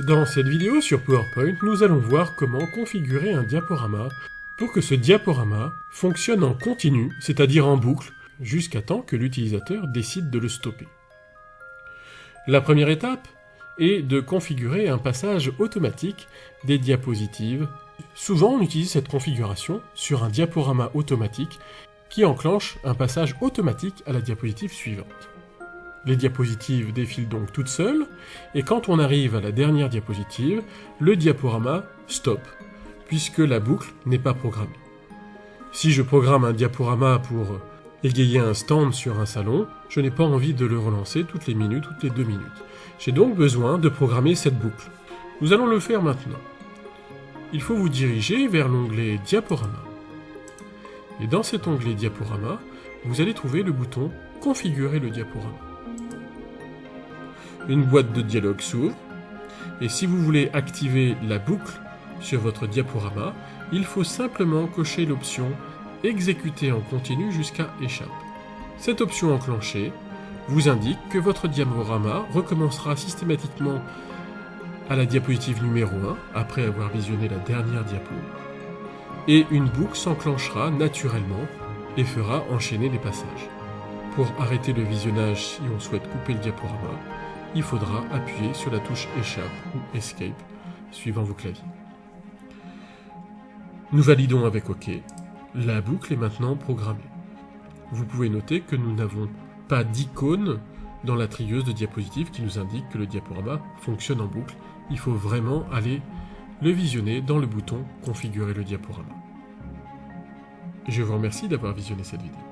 Dans cette vidéo sur PowerPoint, nous allons voir comment configurer un diaporama pour que ce diaporama fonctionne en continu, c'est-à-dire en boucle, jusqu'à temps que l'utilisateur décide de le stopper. La première étape est de configurer un passage automatique des diapositives. Souvent, on utilise cette configuration sur un diaporama automatique qui enclenche un passage automatique à la diapositive suivante. Les diapositives défilent donc toutes seules, et quand on arrive à la dernière diapositive, le diaporama stoppe, puisque la boucle n'est pas programmée. Si je programme un diaporama pour égayer un stand sur un salon, je n'ai pas envie de le relancer toutes les minutes, toutes les 2 minutes. J'ai donc besoin de programmer cette boucle. Nous allons le faire maintenant. Il faut vous diriger vers l'onglet Diaporama. Et dans cet onglet Diaporama, vous allez trouver le bouton Configurer le diaporama. Une boîte de dialogue s'ouvre, et si vous voulez activer la boucle sur votre diaporama, il faut simplement cocher l'option « Exécuter en continu jusqu'à échappe ». Cette option enclenchée vous indique que votre diaporama recommencera systématiquement à la diapositive numéro 1, après avoir visionné la dernière diapo, et une boucle s'enclenchera naturellement et fera enchaîner les passages. Pour arrêter le visionnage si on souhaite couper le diaporama, il faudra appuyer sur la touche Échappe ou Escape, suivant vos claviers. Nous validons avec OK. La boucle est maintenant programmée. Vous pouvez noter que nous n'avons pas d'icône dans la trieuse de diapositives qui nous indique que le diaporama fonctionne en boucle. Il faut vraiment aller le visionner dans le bouton « Configurer le diaporama ». Je vous remercie d'avoir visionné cette vidéo.